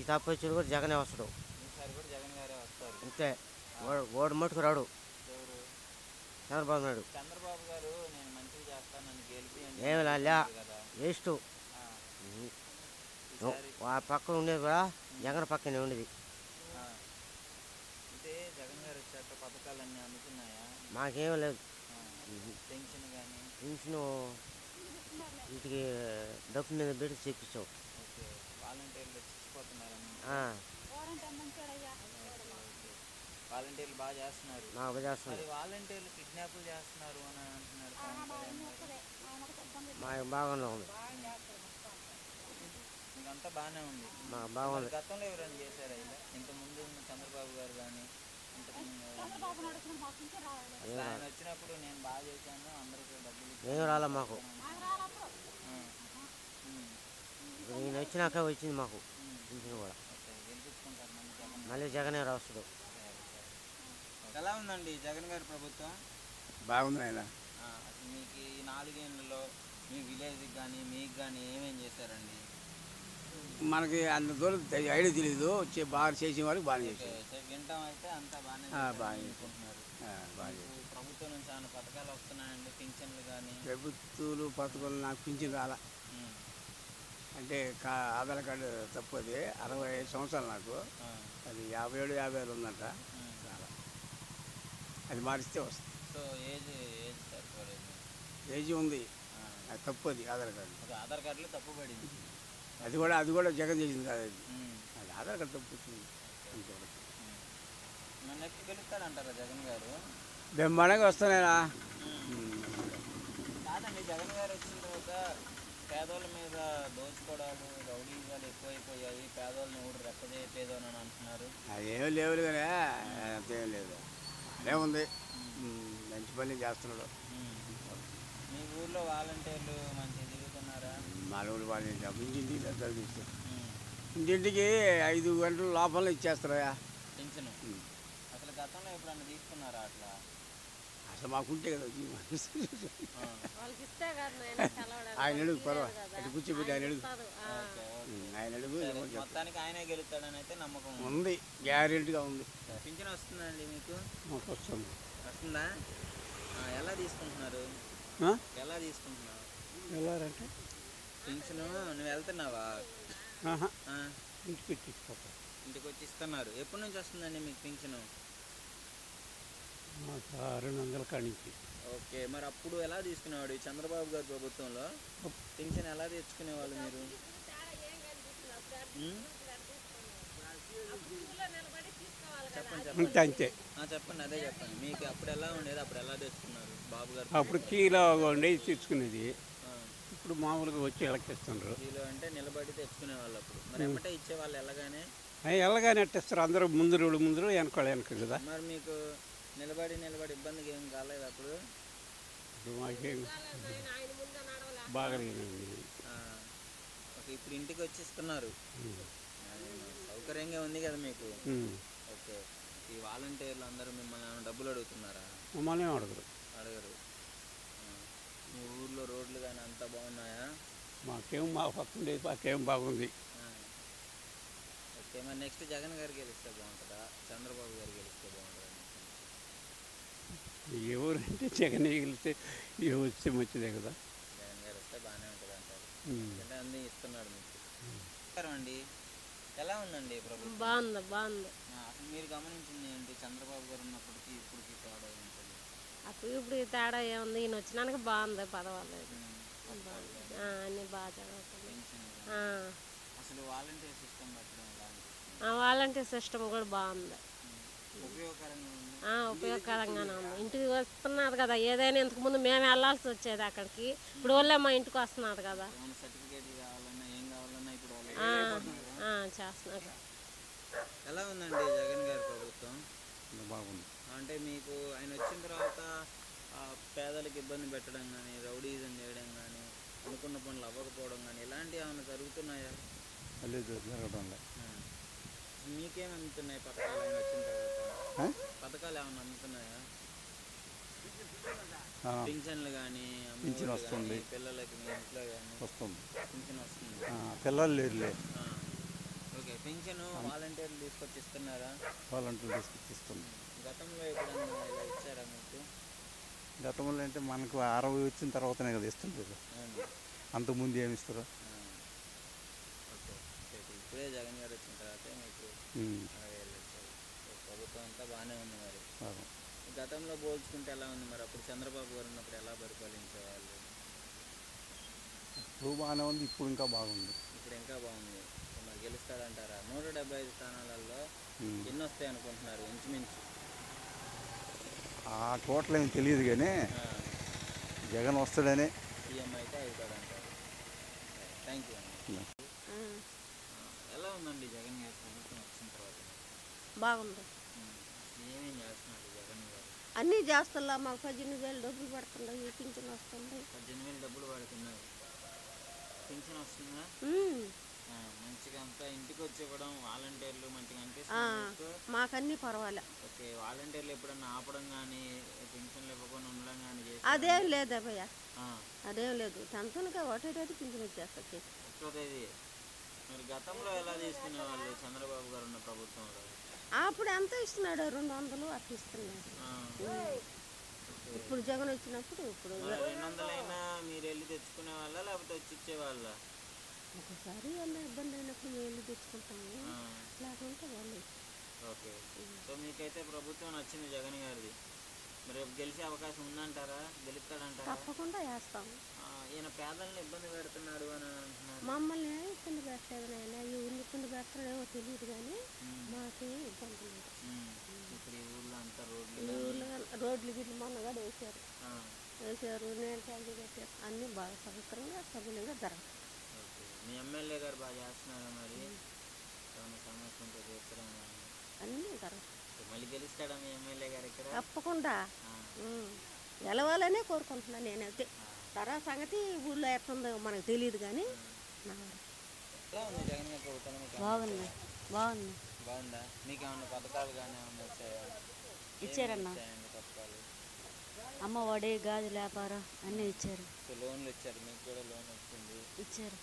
తప్పు వచ్చిన కూడా జగనే వస్తాడు. ఈసారి కూడా జగన్ గారే వస్తారు. అంతే. ఓడి మట్టుకు రాడు. ఎవరు? చంద్రబాబు నాయుడు. చంద్రబాబు గారు నేను మంచిగా చేస్తాను నన్ను గెలిపి ఏమి లే కదా. వేస్ట్. ఈసారి ఆ పక్కన ఉండేది కూడా జగన్ పక్కనే ఉండేది. అంటే జగన్ గారు వచ్చాక పథకాలన్నీ అందుతున్నాయా? మాకేం లేదు. పెన్షన్ కానీ పెన్షన్ వీటికి డబ్బు మీద పెట్టి చెప్పించావు. ఓకే. వాలంటీర్లు చచ్చిపోతున్నారని వాలంటీర్లు బాగా చేస్తున్నారు. మాకు చేస్తున్నారు. మరి వాలంటీర్లు కిడ్నాప్లు చేస్తున్నారు అని అంటున్నారు. మాకు బాగానే ఉంది. మీకంతా బాగానే ఉంది. మాకు బాగుంది. గతంలో ఎవరైనా చేశారా ఇలా? ఇంతకుముందు చంద్రబాబు గారు కానీ ఆయన వచ్చినప్పుడు నేను బాగా చేశాను అందరికీ డబ్బులు ఏం రాలే మాకు. ఈయన వచ్చినాక వచ్చింది మాకు పెన్షన్ కూడా. మళ్ళీ జగనే రాస్తాడు. ఎలా ఉందండి జగన్ గారి ప్రభుత్వం? బాగుంది ఆయన. అసలు మీకు ఈ 4 ఏళ్ళలో మీ విలేజ్కి కానీ మీకు కానీ ఏమేం చేశారండి? మనకి అంత దూరం ఐడియా తెలీదు. బాగా చేసిన వారికి బాగా చేశారు. వింటాం అయితే అంతా బాగానే చేసుకుంటున్నారు. ప్రభుత్వం నుంచి ఏమైనా పథకాలు వస్తున్నాయండి? పింఛన్లు కానీ ప్రభుత్వాలు పథకాలు నాకు పింఛన్ రాలా. అంటే ఆధార్ కార్డు తప్పది. 65 సంవత్సరాలు నాకు. అది 57, 56 ఉందంట. రాలా. అది మారిస్తే వస్తుంది. సో ఏజ్ సరిపోలేదు. ఏజ్ ఉంది. అది తప్పది ఆధార్ కార్డు. ఆధార్ కార్డులో తప్పు పడింది. అది కూడా జగన్ చేసింది కాదు. అది ఆధార్ కార్డు తప్పు వచ్చింది. నెక్స్ట్ గెలుస్తాడంటారా జగన్ గారు? బ్రహ్మాండంగా వస్తున్నాయినా. కాదండి, జగన్ గారు వచ్చిన తర్వాత పేదోళ్ళ మీద దోచుకోవడాలు రౌడీజాలు ఎక్కువైపోయాయి. పేదోళ్ళని ఊరు రెప్పజేయలేదు అని అంటున్నారు. అదేమీ లేవు కానీ అంతేం లేదు. అదే ఉంది. మంచి పని చేస్తున్నాడు. మీ ఊర్లో వాలంటీర్లు మంచిగా తిరుగుతున్నారా? మా ఊళ్ళు వాళ్ళు ఇంటింటికి చదివిస్తారు. ఇంటింటికి 5 గంటల లోపల ఇచ్చేస్తారా పింఛను? అసలు గతంలో ఎప్పుడన్నా తీసుకున్నారా అట్లా? అసలు మాకుంటే కదా ఆయన అడుగు పర్వా అటు కూర్చోబెట్టి ఆయన అడుగు. ఆయన అడుగు. మొత్తానికి ఆయనే గెలుస్తాడని అయితే నమ్మకం ఉంది. గ్యారెంటీగా ఉంది. పింఛన్ వస్తుందండి మీకు? మాకు వస్తుంది. వస్తుందా? ఎలా తీసుకుంటున్నారు? ఎలా తీసుకుంటున్నావు? వెళ్ళారంటే పింఛను నువ్వు వెళ్తున్నావా? ఇంటికి వచ్చి ఇస్తున్నారు. ఎప్పటి నుంచి వస్తుందండి మీకు పింఛను? మాకు 600 కాడి నుంచి. ఓకే. మరి అప్పుడు ఎలా తీసుకునేవాడు? చంద్రబాబు గారి ప్రభుత్వంలో పింఛన్ ఎలా తెచ్చుకునేవాళ్ళు మీరు? అంతే అంతే. చెప్పండి, అదే చెప్పండి. మీకు అప్పుడు ఎలా ఉండేది? అప్పుడు ఎలా తెచ్చుకున్నారు బాబు గారు? అప్పుడు కీలో ఉండేది తెచ్చుకునేది. ఇప్పుడు మామూలుగా వచ్చి ఎలక్కిస్తున్నారు. కీలో అంటే నిలబడి తెచ్చుకునే వాళ్ళు. అప్పుడు మరి ఎమ్మటే ఇచ్చేవాళ్ళు ఎలాగానే? ఎలాగానే ఎట్టిస్తారు. అందరూ ముందు వెనక కదా. మరి మీకు నిలబడి ఇబ్బందిగా ఏం కాలేదు అప్పుడు? మాకేం బాగాలేదండి. ఓకే. ఇప్పుడు ఇంటికి వచ్చి ఇస్తున్నారు. సౌకర్యంగా ఉంది కదా మీకు? ఓకే. ఈ వాలంటీర్లు అందరూ మిమ్మల్ని డబ్బులు అడుగుతున్నారా? మమ్మల్ని అడగరు. మీ ఊర్లో రోడ్లు కానీ అంతా బాగున్నాయా? మా పక్కన మాకేం బాగుంది. ఓకే. మరి నెక్స్ట్ జగన్ గారు గెలిస్తే బాగుంటుందా? చంద్రబాబు గారు గెలిస్తే బాగుంటుందా? ఎవరంటే జగన్ గెలిస్తే వస్తే మంచిదే కదా. జగన్ గారు వస్తే బాగానే ఉంటుంది అంటారు. అంటే అన్నీ ఇస్తున్నాడు మీకు. అండి, ఎలా ఉందండి ప్రభుత్వం? బాగుంది. అసలు మీరు గమనించింది ఏంటి? చంద్రబాబు గారు ఉన్నప్పటికీ ఇప్పటికి తేడా ఏంటి? అప్పుడు ఇప్పుడు తేడా ఏముంది? ఈయన వచ్చినాక బాగుంది. పర్వాలేదు. అన్నీ బాగా చదువుతుంది. అసలు వాలంటీర్ సిస్టమ్ పెట్టడం ఎలా? వాలంటీర్ సిస్టమ్ కూడా బాగుంది. ఉపయోగకరంగానే ఉంది. ఇంటికి వస్తున్నారు కదా. ఏదైనా ఇంతకుముందు మేము వెళ్ళాల్సి వచ్చేది అక్కడికి. ఇప్పుడు వాళ్ళే మా ఇంటికి వస్తున్నారు కదా. చేస్తున్నారు. ఎలా ఉందండి జగన్ గారి ప్రభుత్వం? బాగుంది. అంటే మీకు ఆయన వచ్చిన తర్వాత పేదలకు ఇబ్బంది పెట్టడం కానీ, రౌడీజం చేయడం కానీ, అనుకున్న పనులు అవ్వకపోవడం కానీ ఇలాంటివి ఏమైనా జరుగుతున్నాయా? జరగడం లేదు. మీకేం అందుతున్నాయి పథకాలు ఆయన వచ్చిన తర్వాత? పథకాలు ఏమైనా అందుతున్నాయా? పింఛన్లు కానీ పింఛన్ వస్తుంది. పిల్లలకి మీ ఇంట్లో కానీ వస్తుంది. పింఛన్ వస్తుంది. పిల్లలు లేరులే. ఓకే. పెన్షన్ వాలంటీర్లు తీసుకొచ్చి ఇస్తున్నారా? వాలంటీర్లు తీసుకొచ్చిస్తుంది. గతంలో ఎప్పుడన్నా ఇలా ఇచ్చారా మీకు? గతంలో అంటే మనకు 60 వచ్చిన తర్వాతనే కదా ఇస్తుంటారు, అవును. అంతకుముందు ఏమి ఇస్తారు? ఓకే. ఇప్పుడే జగన్ గారు వచ్చిన తర్వాత మీకు 60,000 వచ్చాయి. ప్రభుత్వం అంతా బాగానే ఉంది మరి. గతంలో పోల్చుకుంటే ఎలా ఉంది మరి? అప్పుడు చంద్రబాబు గారు ఉన్నప్పుడు ఎలా పరిపాలించేవాళ్ళు? ఇప్పుడు బాగానే ఉంది, ఇప్పుడు ఇంకా బాగుంది. ఇప్పుడు ఇంకా బాగుంది. మరి గెలుస్తాడంటారా? 175 స్థానాలలో ఎన్ని వస్తాయి అనుకుంటున్నారు ఇంచుమించు? ఆ టోటల్ ఏమి తెలియదు కానీ జగన్ వస్తాడని. సీఎం అయితే అవుతాడంటారు. థ్యాంక్ యూ అండి. ఎలా ఉందండి జగన్ గారి ప్రభుత్వం వచ్చిన తర్వాత? బాగుంది. ఏమేం చేస్తున్నారు జగన్ గారు? అన్నీ చేస్తున్నా. మాకు 18,000 డబ్బులు పడుతున్నాయి, పింఛన్ వస్తుంది. 18,000 డబ్బులు పడుతున్నాయి. పింఛన్ వస్తుందా? మంచిగా అంతా ఇంటికి వచ్చి ఇవ్వడం వాలంటీర్లు మంచిగా అనిపిస్తుంది. మాకన్నీ పర్వాలే. ఓకే. వాలంటీర్లు ఎప్పుడన్నా ఆపడం కానీ పింఛన్లు ఇవ్వకుండా ఉండడం కానీ చేసి? అదేం లేదు అభయ్య, అదేం లేదు. టెన్షన్గా ఒకటేది పింఛన్ వచ్చేస్తుంది. ఒక్కటేది. మరి గతంలో ఎలా తీసుకునే వాళ్ళు చంద్రబాబు గారు ఉన్న ప్రభుత్వంలో? అప్పుడు ఎంత ఇస్తున్నాడు? 200 అట్లా ఇస్తున్నాడు. ఇప్పుడు జగన్ వచ్చినప్పుడు ఇప్పుడు 200 అయినా మీరు వెళ్ళి తెచ్చుకునే వాళ్ళ లేకపోతే వచ్చి ఇచ్చేవాళ్ళ? ఒకసారి ఏమన్నా ఇబ్బంది అయినప్పుడు మేము వెళ్ళి తెచ్చుకుంటాము, లేకుంటే వాళ్ళు. ఓకే. సో మీకైతే ప్రభుత్వం నచ్చింది జగన్ గారిది. మరి గెలిచే అవకాశం ఉందంటారా? గెలుస్తాడంటారా? తప్పకుండా వేస్తాము. ఈయన పేదలను ఇబ్బంది పెడుతున్నాడు అని అంటున్నారు. మమ్మల్ని ఇబ్బంది పెట్టలేదు నాయన. ఎవరిని ఇబ్బంది పెడతాడేమో తెలియదు కానీ మాకేం ఇబ్బంది లేదు. ఇప్పుడు ఈ ఊళ్ళో అంతా రోడ్లు గిడ్లు మొన్నగా వేసారు, నీళ్ళ ట్యాంకీ కట్టారు. అన్నీ బాగా సౌకర్యంగా సభ్యులంగా జరగదు. మీ ఎమ్మెల్యే గారు బాగా చేస్తున్నారా? మరి ఏమైనా సమస్య ఉంటే చేస్తారా? అన్నీ జరగదు. మళ్ళీ గెలుస్తాడా మీ ఎమ్మెల్యే గారు ఇక్కడ? తప్పకుండా గెలవాలనే కోరుకుంటున్నాను నేనైతే. తర్వాత సంగతి ఊళ్ళో ఎట్టుందో మనకు తెలియదు కానీ ఎలా ఉంది జగన్ గారి ప్రభుత్వం? బాగుంది. బాగుంది. బాగుందా? మీకు ఏమన్నా పథకాలు కానీ ఏమన్నా వచ్చాయా? ఇచ్చారన్న. పథకాలు అమ్మ ఒడి, గాజు వ్యాపారం అన్నీ ఇచ్చారు. లోన్లు ఇచ్చారు. మీకు కూడా లోన్ వచ్చింది? ఇచ్చారు.